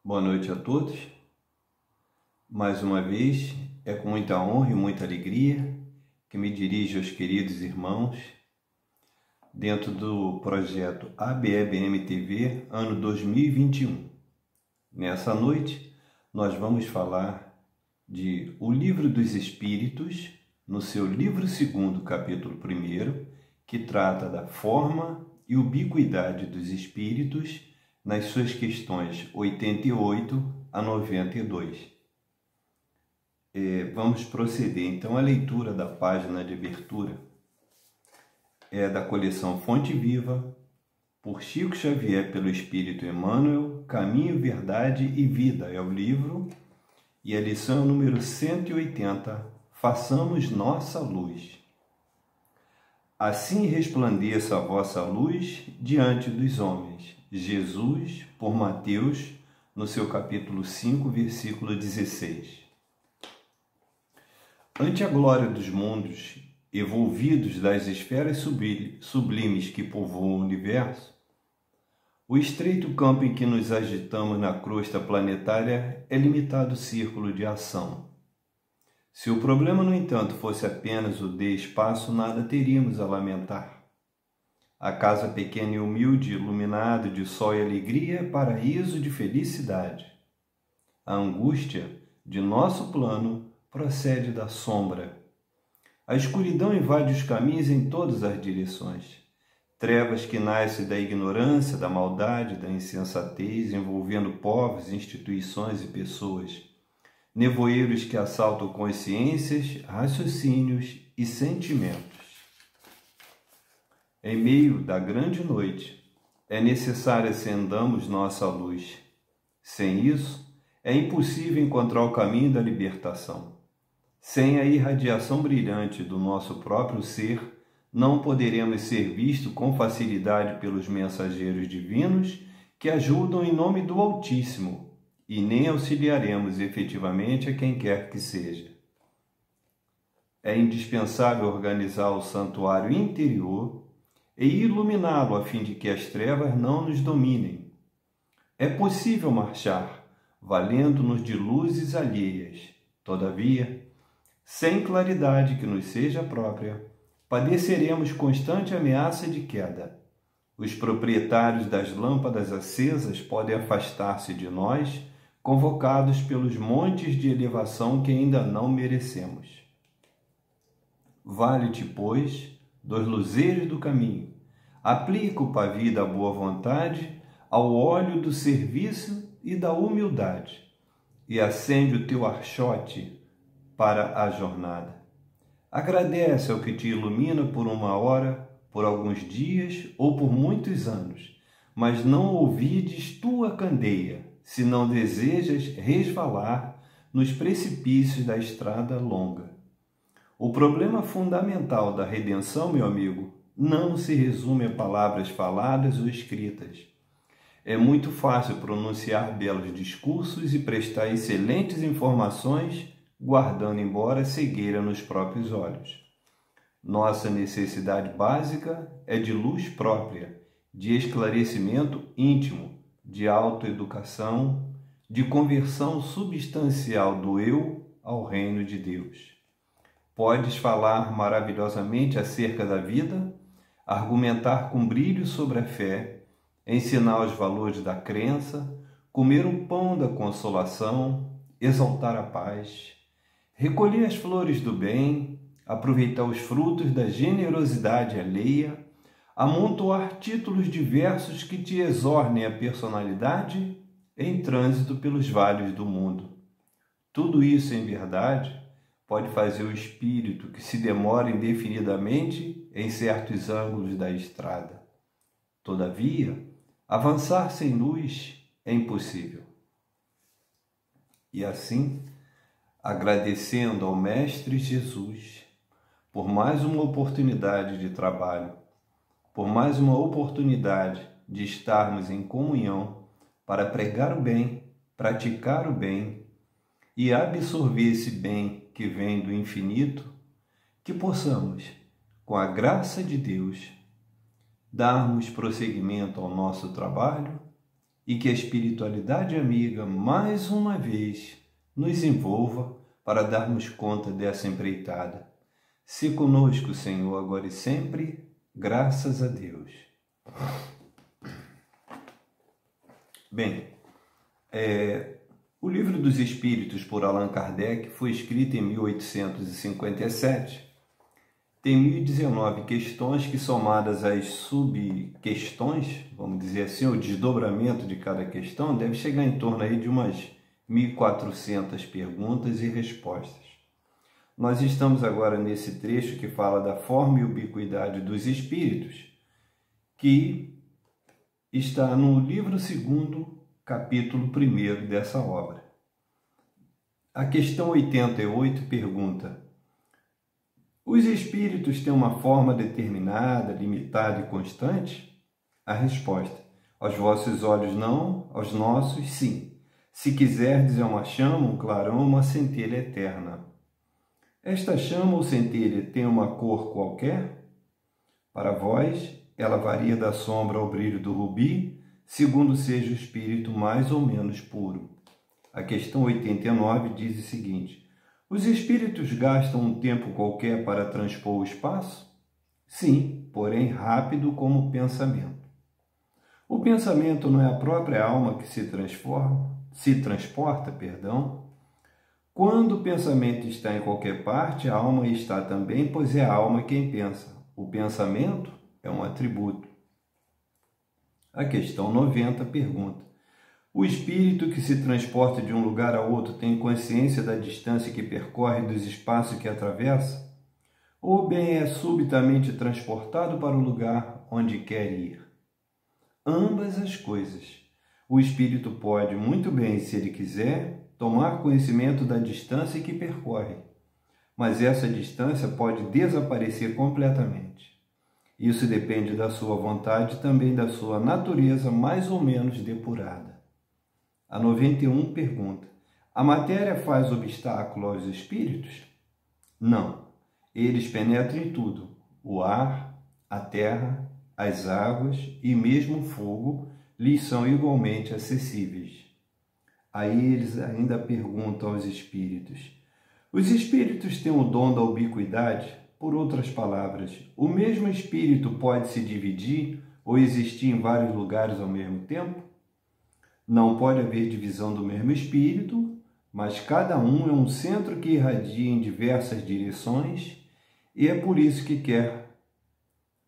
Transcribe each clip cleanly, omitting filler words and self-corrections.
Boa noite a todos. Mais uma vez, é com muita honra e muita alegria que me dirijo aos queridos irmãos dentro do projeto ABEBM TV, ano 2021. Nessa noite, nós vamos falar de O Livro dos Espíritos, no seu livro 2º, capítulo 1º, que trata da forma e ubiquidade dos espíritos nas suas questões 88 a 92. Vamos proceder então à leitura da página de abertura. É da coleção Fonte Viva, por Chico Xavier, pelo Espírito Emmanuel, Caminho, Verdade e Vida é o livro, e a lição número 180, Façamos Nossa Luz. Assim resplandeça a vossa luz diante dos homens. Jesus, por Mateus, no seu capítulo 5, versículo 16. Ante a glória dos mundos, evolvidos das esferas sublimes que povoam o universo, o estreito campo em que nos agitamos na crosta planetária é limitado círculo de ação. Se o problema, no entanto, fosse apenas o de espaço, nada teríamos a lamentar. A casa pequena e humilde, iluminada de sol e alegria, é paraíso de felicidade. A angústia de nosso plano procede da sombra. A escuridão invade os caminhos em todas as direções. Trevas que nascem da ignorância, da maldade, da insensatez, envolvendo povos, instituições e pessoas. Nevoeiros que assaltam consciências, raciocínios e sentimentos. Em meio da grande noite, é necessário acendamos nossa luz. Sem isso, é impossível encontrar o caminho da libertação. Sem a irradiação brilhante do nosso próprio ser, não poderemos ser vistos com facilidade pelos mensageiros divinos que ajudam em nome do Altíssimo, e nem auxiliaremos efetivamente a quem quer que seja. É indispensável organizar o santuário interior e iluminá-lo a fim de que as trevas não nos dominem. É possível marchar, valendo-nos de luzes alheias. Todavia, sem claridade que nos seja própria, padeceremos constante ameaça de queda. Os proprietários das lâmpadas acesas podem afastar-se de nós, convocados pelos montes de elevação que ainda não merecemos. Vale-te, pois, dos luzeiros do caminho. Aplica o pavio da boa vontade ao óleo do serviço e da humildade, e acende o teu archote para a jornada. Agradece ao que te ilumina por uma hora, por alguns dias ou por muitos anos, mas não ouvides tua candeia, se não desejas resvalar nos precipícios da estrada longa. O problema fundamental da redenção, meu amigo, não se resume a palavras faladas ou escritas. É muito fácil pronunciar belos discursos e prestar excelentes informações, guardando embora cegueira nos próprios olhos. Nossa necessidade básica é de luz própria, de esclarecimento íntimo, de autoeducação, de conversão substancial do eu ao reino de Deus. Podes falar maravilhosamente acerca da vida, argumentar com brilho sobre a fé, ensinar os valores da crença, comer o pão da consolação, exaltar a paz, recolher as flores do bem, aproveitar os frutos da generosidade alheia, amontoar títulos diversos que te exornem a personalidade em trânsito pelos vales do mundo. Tudo isso, em verdade, pode fazer o espírito que se demora indefinidamente em certos ângulos da estrada. Todavia, avançar sem luz é impossível. E assim, agradecendo ao Mestre Jesus por mais uma oportunidade de trabalho, por mais uma oportunidade de estarmos em comunhão para pregar o bem, praticar o bem e absorver esse bem que vem do infinito, que possamos, com a graça de Deus, darmos prosseguimento ao nosso trabalho e que a espiritualidade amiga, mais uma vez, nos envolva para darmos conta dessa empreitada. Se conosco, Senhor, agora e sempre, graças a Deus. Bem, o Livro dos Espíritos, por Allan Kardec, foi escrito em 1857. Tem 1019 questões que, somadas às subquestões, vamos dizer assim, o desdobramento de cada questão, deve chegar em torno aí de umas 1.400 perguntas e respostas. Nós estamos agora nesse trecho que fala da forma e ubiquidade dos espíritos, que está no livro 2º, capítulo 1º dessa obra. A questão 88 pergunta: os espíritos têm uma forma determinada, limitada e constante? A resposta: aos vossos olhos não, aos nossos sim. Se quiserdes é uma chama, um clarão, uma centelha eterna. Esta chama ou centelha tem uma cor qualquer? Para vós, ela varia da sombra ao brilho do rubi, segundo seja o espírito mais ou menos puro. A questão 89 diz o seguinte: os espíritos gastam um tempo qualquer para transpor o espaço? Sim, porém rápido como o pensamento. O pensamento não é a própria alma que se transporta. Quando o pensamento está em qualquer parte, a alma está também, pois é a alma quem pensa. O pensamento é um atributo. A questão 90 pergunta: o espírito que se transporta de um lugar a outro tem consciência da distância que percorre e dos espaços que atravessa? Ou bem é subitamente transportado para o lugar onde quer ir? Ambas as coisas. O espírito pode, muito bem, se ele quiser, tomar conhecimento da distância que percorre, mas essa distância pode desaparecer completamente. Isso depende da sua vontade e também da sua natureza mais ou menos depurada. A 91 pergunta: a matéria faz obstáculo aos espíritos? Não. Eles penetram em tudo: o ar, a terra, as águas e mesmo o fogo lhes são igualmente acessíveis. Aí eles ainda perguntam aos espíritos: os espíritos têm o dom da ubiquidade? Por outras palavras, o mesmo espírito pode se dividir ou existir em vários lugares ao mesmo tempo? Não pode haver divisão do mesmo espírito, mas cada um é um centro que irradia em diversas direções e é por isso que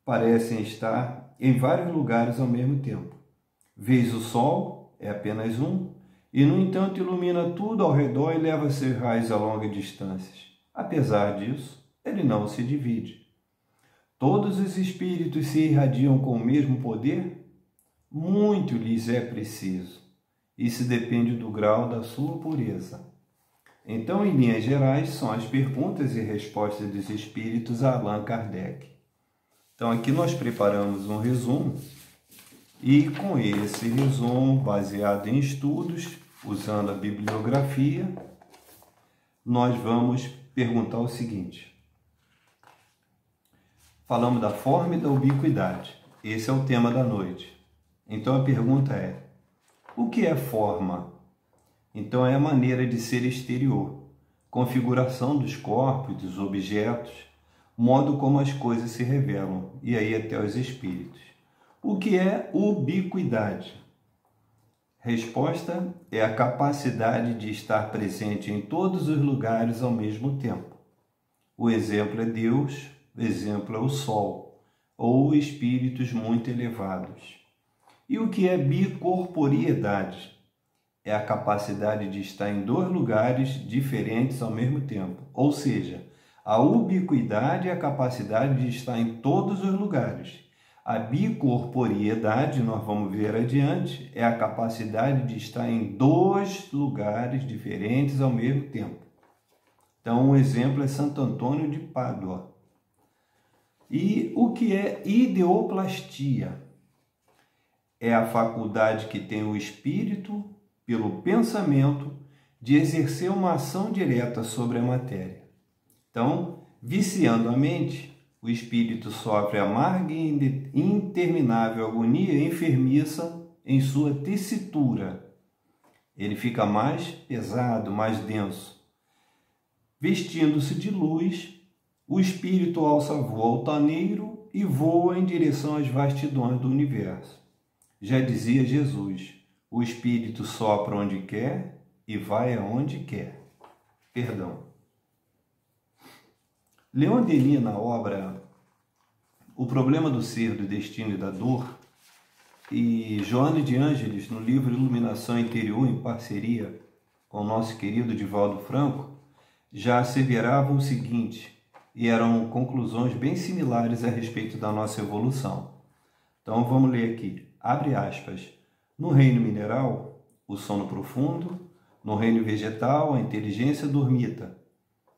parecem estar em vários lugares ao mesmo tempo. Vês o sol, é apenas um, e no entanto ilumina tudo ao redor e leva seus raios a longas distâncias. Apesar disso, ele não se divide. Todos os espíritos se irradiam com o mesmo poder? Muito lhes é preciso. Isso depende do grau da sua pureza. Então, em linhas gerais, são as perguntas e respostas dos espíritos a Allan Kardec. Então, aqui nós preparamos um resumo e com esse resumo, baseado em estudos, usando a bibliografia, nós vamos perguntar o seguinte. Falamos da forma e da ubiquidade. Esse é o tema da noite. Então, a pergunta é: o que é forma? Então, é a maneira de ser exterior, configuração dos corpos, dos objetos, modo como as coisas se revelam, e aí até os espíritos. O que é ubiquidade? Resposta: é a capacidade de estar presente em todos os lugares ao mesmo tempo. O exemplo é Deus, o exemplo é o Sol, ou espíritos muito elevados. E o que é bicorporiedade? É a capacidade de estar em dois lugares diferentes ao mesmo tempo. Ou seja, a ubiquidade é a capacidade de estar em todos os lugares. A bicorporiedade, nós vamos ver adiante, é a capacidade de estar em dois lugares diferentes ao mesmo tempo. Então, um exemplo é Santo Antônio de Pádua. E o que é ideoplastia? É a faculdade que tem o espírito, pelo pensamento, de exercer uma ação direta sobre a matéria. Então, viciando a mente, o espírito sofre amarga e interminável agonia enfermiça em sua tessitura. Ele fica mais pesado, mais denso. Vestindo-se de luz, o espírito alça voo altaneiro e voa em direção às vastidões do universo. Já dizia Jesus, o espírito sopra onde quer e vai aonde quer. Leon Denis, na obra O Problema do Ser, do Destino e da Dor, e Joana de Ângeles, no livro Iluminação Interior, em parceria com o nosso querido Divaldo Franco, já asseveravam o seguinte, e eram conclusões bem similares a respeito da nossa evolução. Então vamos ler aqui, abre aspas, no reino mineral, o sono profundo, no reino vegetal, a inteligência dormita,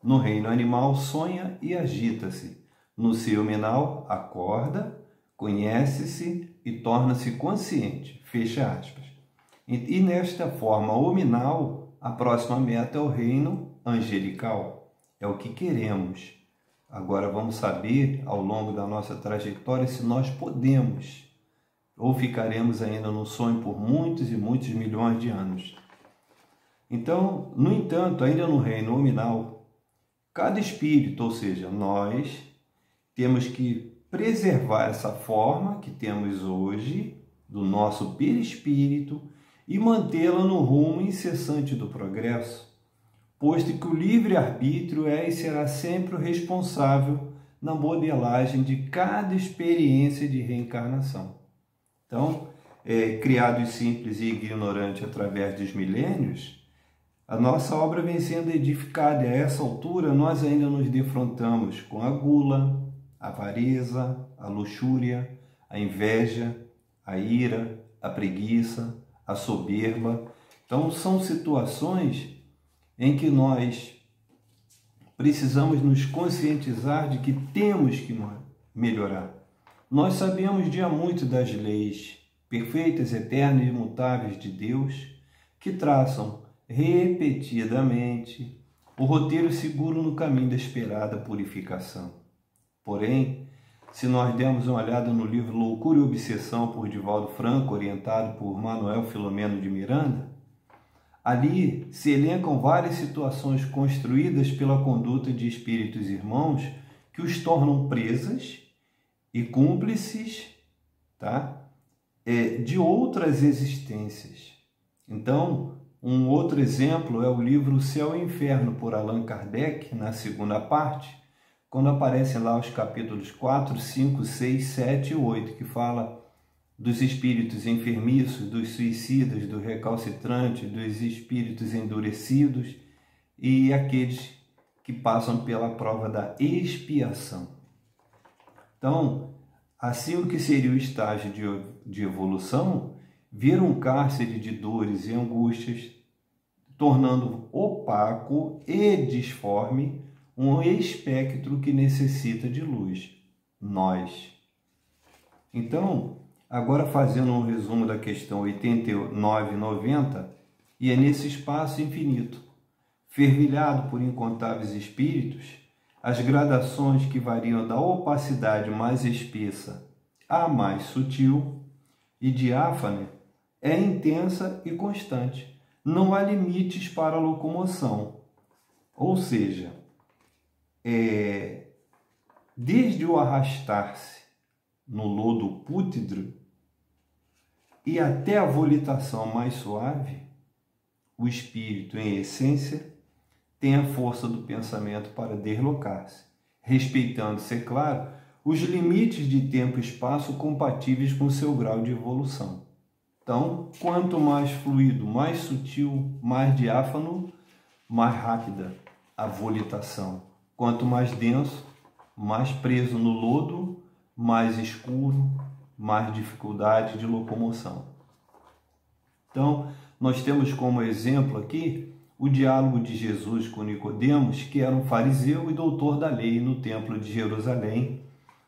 no reino animal, sonha e agita-se, no ser mental, acorda, conhece-se e torna-se consciente, fecha aspas. E nesta forma hominal, a próxima meta é o reino angelical, é o que queremos. Agora vamos saber, ao longo da nossa trajetória, se nós podemos, ou ficaremos ainda no sonho por muitos e muitos milhões de anos. Então, no entanto, ainda no reino nominal, cada espírito, ou seja, nós, temos que preservar essa forma que temos hoje, do nosso perispírito, e mantê-la no rumo incessante do progresso, posto que o livre-arbítrio é e será sempre o responsável na modelagem de cada experiência de reencarnação. Então, criados simples e ignorantes através dos milênios, a nossa obra vem sendo edificada e a essa altura nós ainda nos defrontamos com a gula, a avareza, a luxúria, a inveja, a ira, a preguiça, a soberba. Então, são situações em que nós precisamos nos conscientizar de que temos que melhorar. Nós sabemos de há muito das leis perfeitas, eternas e imutáveis de Deus, que traçam repetidamente o roteiro seguro no caminho da esperada purificação. Porém, se nós dermos uma olhada no livro Loucura e Obsessão, por Divaldo Franco, orientado por Manuel Filomeno de Miranda, ali se elencam várias situações construídas pela conduta de espíritos irmãos que os tornam presas e cúmplices, de outras existências. Então, um outro exemplo é o livro O Céu e o Inferno, por Allan Kardec, na segunda parte, quando aparecem lá os capítulos 4, 5, 6, 7 e 8, que fala dos espíritos enfermiços, dos suicidas, dos recalcitrantes, dos espíritos endurecidos e aqueles que passam pela prova da expiação. Então, assim o que seria o estágio de evolução, vira um cárcere de dores e angústias, tornando opaco e disforme um espectro que necessita de luz, nós. Então, agora fazendo um resumo da questão 89 e 90, e é nesse espaço infinito, fervilhado por incontáveis espíritos, as gradações que variam da opacidade mais espessa à mais sutil e diáfane é intensa e constante. Não há limites para a locomoção. Ou seja, desde o arrastar-se no lodo pútrido e até a volitação mais suave, o espírito, em essência, tem a força do pensamento para deslocar-se, respeitando-se, é claro, os limites de tempo e espaço compatíveis com seu grau de evolução. Então, quanto mais fluido, mais sutil, mais diáfano, mais rápida a volitação. Quanto mais denso, mais preso no lodo, mais escuro, mais dificuldade de locomoção. Então, nós temos como exemplo aqui o diálogo de Jesus com Nicodemos, que era um fariseu e doutor da lei no Templo de Jerusalém,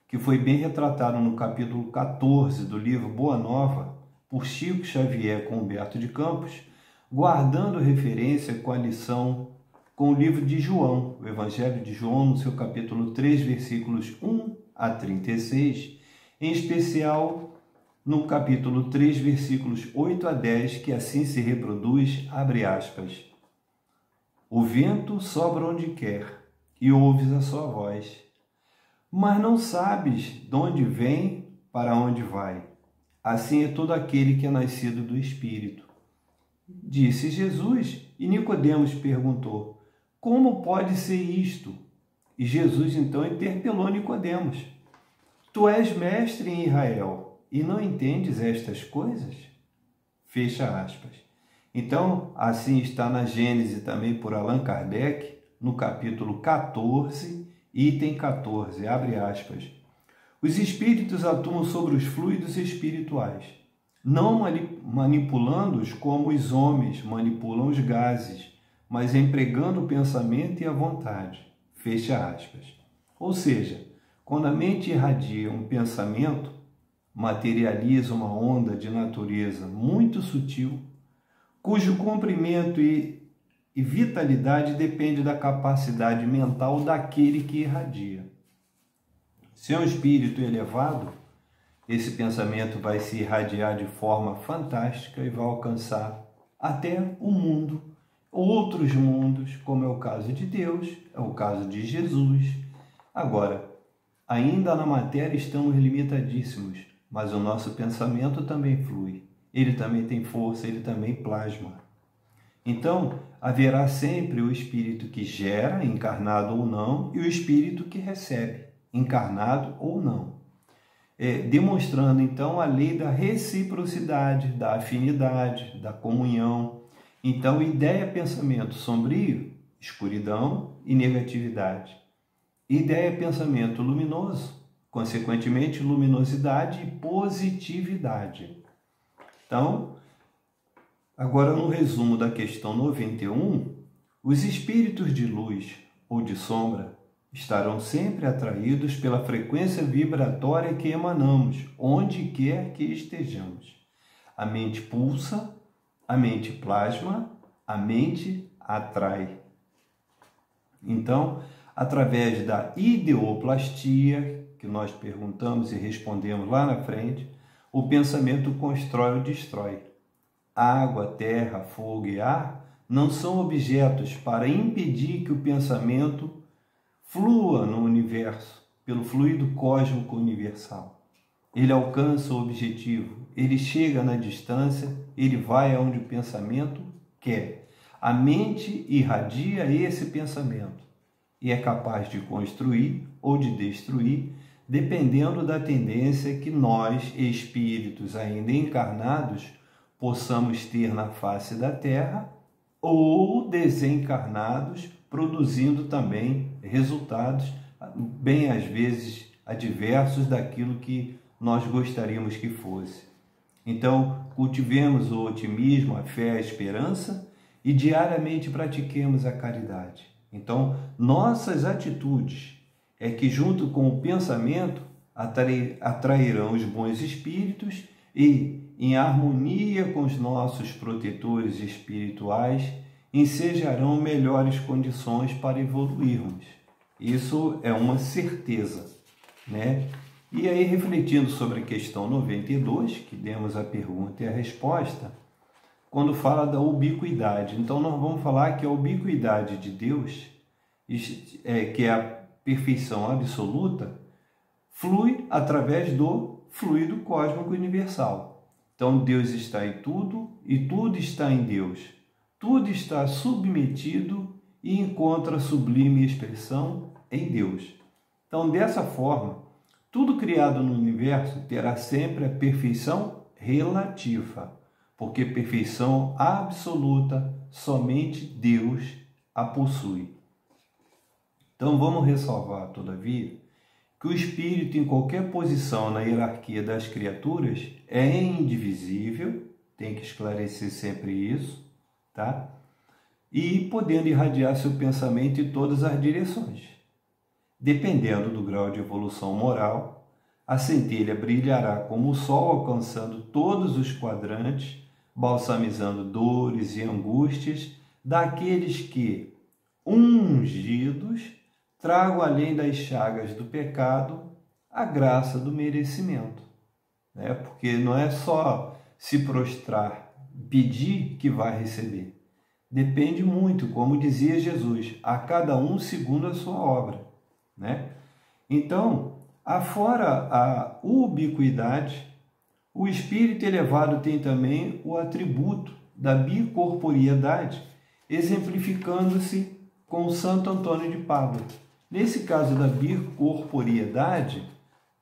que foi bem retratado no capítulo 14 do livro Boa Nova, por Chico Xavier com Humberto de Campos, guardando referência com a lição com o livro de João, o Evangelho de João, no seu capítulo 3, versículos 1 a 36, em especial no capítulo 3, versículos 8 a 10, que assim se reproduz, abre aspas. O vento sopra onde quer, e ouves a sua voz, mas não sabes de onde vem, para onde vai. Assim é todo aquele que é nascido do Espírito. Disse Jesus, e Nicodemos perguntou, como pode ser isto? E Jesus então interpelou Nicodemos. Tu és mestre em Israel, e não entendes estas coisas? Fecha aspas. Então, assim está na Gênese também por Allan Kardec, no capítulo 14, item 14, abre aspas. Os espíritos atuam sobre os fluidos espirituais, não manipulando-os como os homens manipulam os gases, mas empregando o pensamento e a vontade. Fecha aspas. Ou seja, quando a mente irradia um pensamento, materializa uma onda de natureza muito sutil, cujo comprimento e vitalidade depende da capacidade mental daquele que irradia. Se é um espírito elevado, esse pensamento vai se irradiar de forma fantástica e vai alcançar até o mundo, outros mundos, como é o caso de Deus, é o caso de Jesus. Agora, ainda na matéria estamos limitadíssimos, mas o nosso pensamento também flui. Ele também tem força, ele também plasma. Então, haverá sempre o espírito que gera, encarnado ou não, e o espírito que recebe, encarnado ou não. Demonstrando, então, a lei da reciprocidade, da afinidade, da comunhão. Então, ideia, pensamento sombrio, escuridão e negatividade. Ideia, pensamento luminoso, consequentemente, luminosidade e positividade. Então, agora no resumo da questão 91, os espíritos de luz ou de sombra estarão sempre atraídos pela frequência vibratória que emanamos, onde quer que estejamos. A mente pulsa, a mente plasma, a mente atrai. Então, através da ideoplastia, que nós perguntamos e respondemos lá na frente, o pensamento constrói ou destrói. Água, terra, fogo e ar não são objetos para impedir que o pensamento flua no universo, pelo fluido cósmico universal. Ele alcança o objetivo, ele chega na distância, ele vai aonde o pensamento quer. A mente irradia esse pensamento e é capaz de construir ou de destruir, dependendo da tendência que nós, espíritos ainda encarnados, possamos ter na face da Terra, ou desencarnados, produzindo também resultados, bem às vezes, adversos daquilo que nós gostaríamos que fosse. Então, cultivemos o otimismo, a fé, a esperança e diariamente pratiquemos a caridade. Então, nossas atitudes é que, junto com o pensamento, atrairão os bons espíritos e, em harmonia com os nossos protetores espirituais, ensejarão melhores condições para evoluirmos. Isso é uma certeza, né? E aí, refletindo sobre a questão 92, que demos a pergunta e a resposta, quando fala da ubiquidade. Então, nós vamos falar que a ubiquidade de Deus, que é a perfeição absoluta, flui através do fluido cósmico universal. Então, Deus está em tudo e tudo está em Deus. Tudo está submetido e encontra sublime expressão em Deus. Então, dessa forma, tudo criado no universo terá sempre a perfeição relativa, porque perfeição absoluta somente Deus a possui. Então vamos ressalvar, todavia, que o espírito em qualquer posição na hierarquia das criaturas é indivisível, tem que esclarecer sempre isso, tá? E podendo irradiar seu pensamento em todas as direções. Dependendo do grau de evolução moral, a centelha brilhará como o sol, alcançando todos os quadrantes, balsamizando dores e angústias daqueles que, ungidos, tragam além das chagas do pecado a graça do merecimento. né? Porque não é só se prostrar, pedir que vai receber. Depende muito, como dizia Jesus, a cada um segundo a sua obra, né? Então, afora a ubiquidade, o espírito elevado tem também o atributo da bicorporiedade, exemplificando-se com o Santo Antônio de Pádua. Nesse caso da bicorporiedade,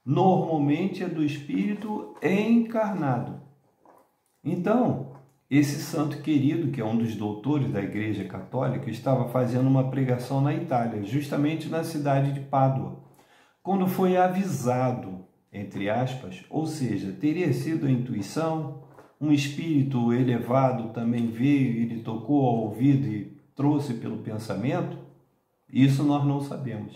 normalmente é do espírito encarnado. Então, esse santo querido, que é um dos doutores da Igreja Católica, estava fazendo uma pregação na Itália, justamente na cidade de Pádua, quando foi avisado, entre aspas, ou seja, teria sido a intuição, um espírito elevado também veio e lhe tocou ao ouvido e trouxe pelo pensamento? Isso nós não sabemos.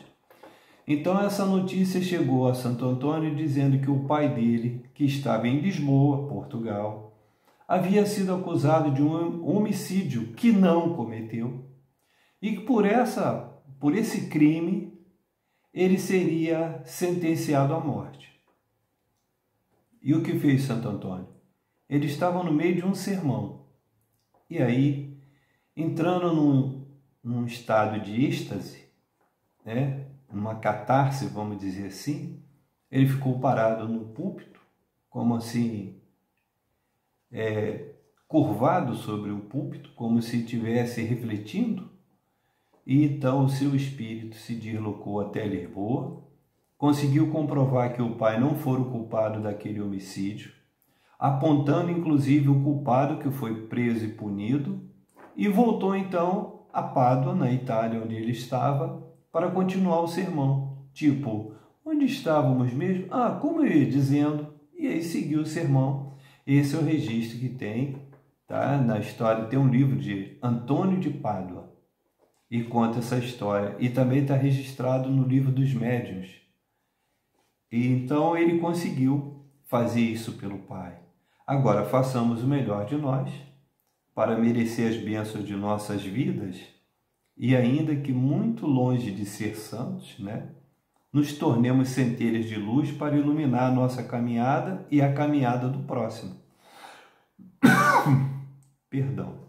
Então essa notícia chegou a Santo Antônio dizendo que o pai dele, que estava em Lisboa, Portugal, havia sido acusado de um homicídio que não cometeu e que por esse crime ele seria sentenciado à morte. E o que fez Santo Antônio? Ele estava no meio de um sermão. E aí, entrando num estado de êxtase, né? Numa catarse, vamos dizer assim, ele ficou parado no púlpito, como assim, curvado sobre o púlpito, como se estivesse refletindo. E então o seu espírito se deslocou até Lisboa, conseguiu comprovar que o pai não fora o culpado daquele homicídio, apontando inclusive o culpado que foi preso e punido, e voltou então a Pádua, na Itália, onde ele estava, para continuar o sermão. Tipo, onde estávamos mesmo? Como eu ia dizendo, e aí seguiu o sermão. Esse é o registro que tem, tá? Na história tem um livro de Antônio de Pádua, e conta essa história. E também está registrado no livro dos médiuns. E então ele conseguiu fazer isso pelo Pai. Agora, façamos o melhor de nós para merecer as bênçãos de nossas vidas e ainda que muito longe de ser santos, né, nos tornemos centelhas de luz para iluminar a nossa caminhada e a caminhada do próximo. Perdão.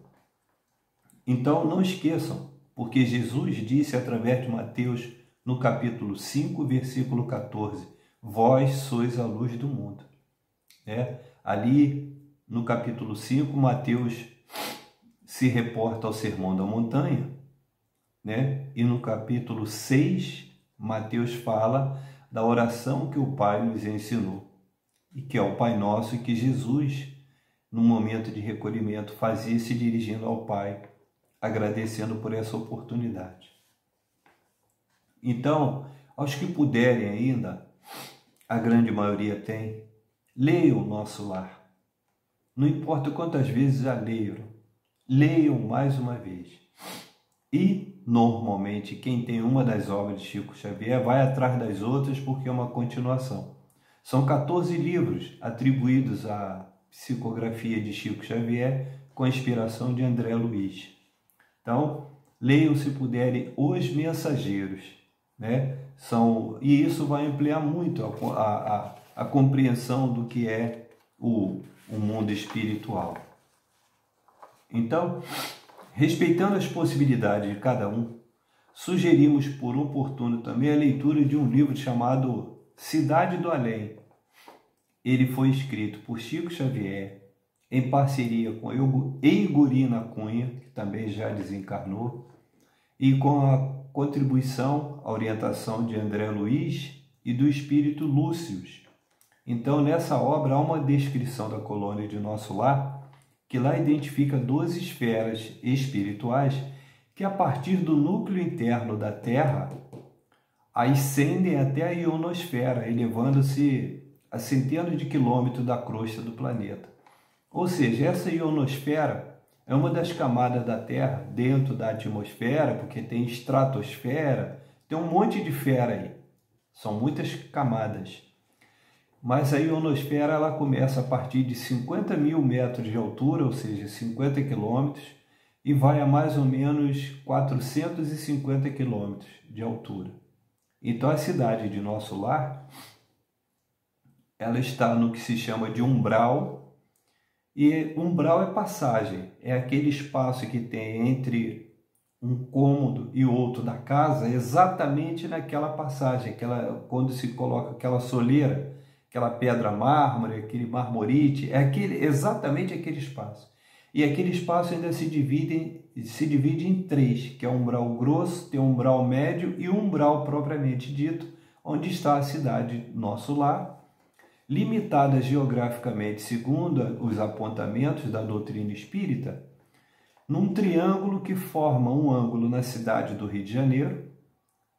Então, não esqueçam, porque Jesus disse através de Mateus, no capítulo 5, versículo 14, vós sois a luz do mundo. Ali, no capítulo 5, Mateus se reporta ao Sermão da Montanha, né? E no capítulo 6, Mateus fala da oração que o Pai nos ensinou, e que é o Pai Nosso, e que Jesus, no momento de recolhimento, fazia se dirigindo ao Pai, agradecendo por essa oportunidade. Então, aos que puderem ainda, a grande maioria tem, leiam o Nosso Lar. Não importa quantas vezes já leiam mais uma vez. E, normalmente, quem tem uma das obras de Chico Xavier vai atrás das outras porque é uma continuação. São 14 livros atribuídos à psicografia de Chico Xavier com a inspiração de André Luiz. Então, leiam, se puderem, Os Mensageiros, né? E isso vai ampliar muito a compreensão do que é o mundo espiritual. Então, respeitando as possibilidades de cada um, sugerimos por oportuno também a leitura de um livro chamado Cidade do Além. Ele foi escrito por Chico Xavier, em parceria com Eigorina Cunha, que também já desencarnou, e com a contribuição, a orientação de André Luiz e do espírito Lúcius. Então, nessa obra há uma descrição da colônia de Nosso Lar, que lá identifica 12 esferas espirituais que, a partir do núcleo interno da Terra, ascendem até a ionosfera, elevando-se a centenas de quilômetros da crosta do planeta. Ou seja, essa ionosfera é uma das camadas da Terra dentro da atmosfera, porque tem estratosfera, tem um monte de esfera aí. São muitas camadas. Mas a ionosfera ela começa a partir de 50 mil metros de altura, ou seja, 50 quilômetros, e vai a mais ou menos 450 quilômetros de altura. Então a cidade de Nosso Lar, ela está no que se chama de umbral, e umbral é passagem, é aquele espaço que tem entre um cômodo e outro da casa, exatamente naquela passagem, quando se coloca aquela soleira, aquela pedra mármore, aquele marmorite, exatamente aquele espaço. E aquele espaço ainda se divide em três, que é o umbral grosso, tem o umbral médio e o umbral propriamente dito, onde está a cidade, nosso lar, limitada geograficamente, segundo os apontamentos da doutrina espírita, num triângulo que forma um ângulo na cidade do Rio de Janeiro,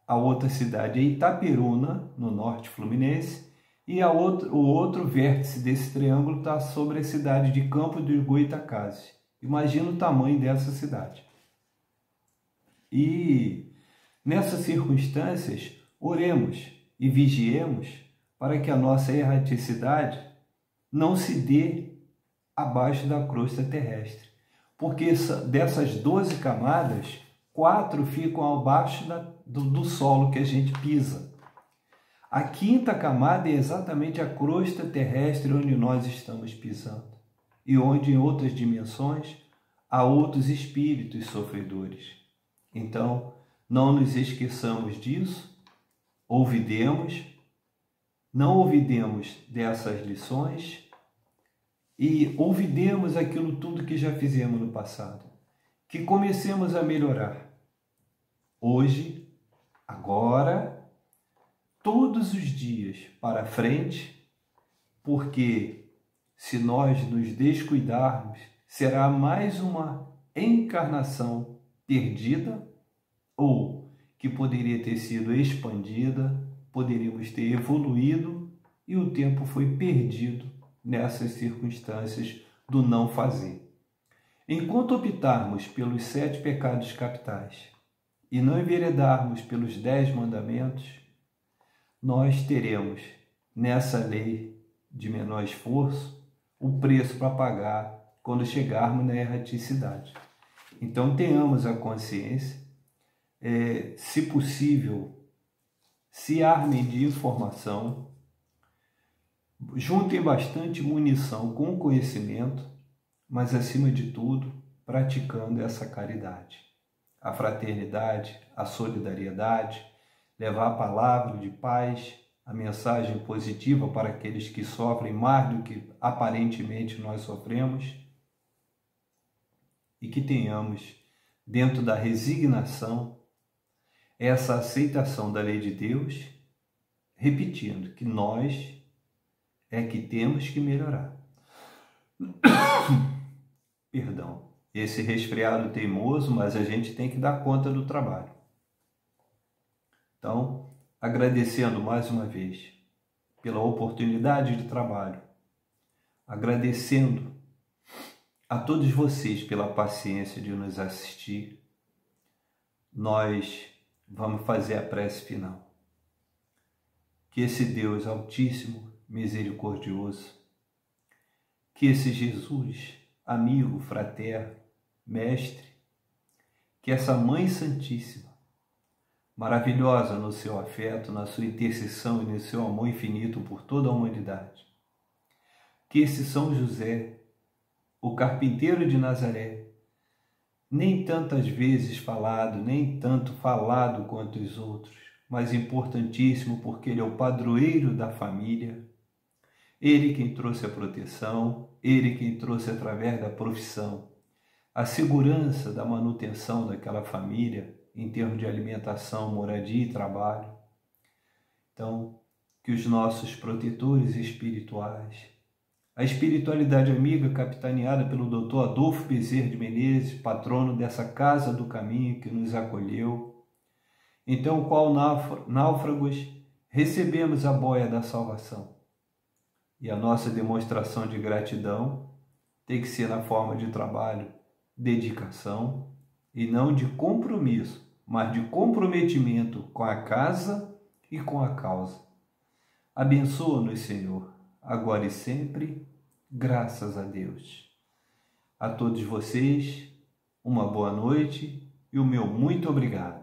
a outra cidade é Itaperuna, no norte fluminense, e o outro vértice desse triângulo está sobre a cidade de Campo dos Goytacazes. Imagina o tamanho dessa cidade. E nessas circunstâncias, oremos e vigiemos para que a nossa erraticidade não se dê abaixo da crosta terrestre. Porque dessas 12 camadas, 4 ficam abaixo do solo que a gente pisa. A quinta camada é exatamente a crosta terrestre onde nós estamos pisando. E onde, em outras dimensões, há outros espíritos sofredores. Então, não nos esqueçamos disso, não ouvidemos dessas lições, e ouvidemos aquilo tudo que já fizemos no passado. Que comecemos a melhorar. Hoje, agora, todos os dias para frente, porque se nós nos descuidarmos, será mais uma encarnação perdida ou que poderia ter sido expandida, poderíamos ter evoluído e o tempo foi perdido nessas circunstâncias do não fazer. Enquanto optarmos pelos 7 pecados capitais e não enveredarmos pelos 10 mandamentos, nós teremos, nessa lei de menor esforço, o preço para pagar quando chegarmos na erraticidade. Então, tenhamos a consciência, se possível, se armem de informação, juntem bastante munição com conhecimento, mas, acima de tudo, praticando essa caridade, a fraternidade, a solidariedade, levar a palavra de paz, a mensagem positiva para aqueles que sofrem mais do que aparentemente nós sofremos, e que tenhamos, dentro da resignação, essa aceitação da lei de Deus, repetindo que nós é que temos que melhorar. Perdão, esse resfriado teimoso, mas a gente tem que dar conta do trabalho. Então, agradecendo mais uma vez pela oportunidade de trabalho, agradecendo a todos vocês pela paciência de nos assistir, nós vamos fazer a prece final. Que esse Deus Altíssimo, misericordioso, que esse Jesus, amigo, fraterno, mestre, que essa Mãe Santíssima, maravilhosa no seu afeto, na sua intercessão e no seu amor infinito por toda a humanidade, que esse São José, o carpinteiro de Nazaré, nem tantas vezes falado, nem tanto falado quanto os outros, mas importantíssimo porque ele é o padroeiro da família, ele quem trouxe a proteção, ele quem trouxe através da profissão a segurança da manutenção daquela família em termos de alimentação, moradia e trabalho. Então, que os nossos protetores espirituais, a espiritualidade amiga capitaneada pelo Dr. Adolfo Bezerra de Menezes, patrono dessa Casa do Caminho que nos acolheu, então, qual náufragos, recebemos a boia da salvação. E a nossa demonstração de gratidão tem que ser na forma de trabalho, dedicação, e não de compromisso, mas de comprometimento com a casa e com a causa. Abençoa-nos, Senhor, agora e sempre, graças a Deus. A todos vocês, uma boa noite e o meu muito obrigado.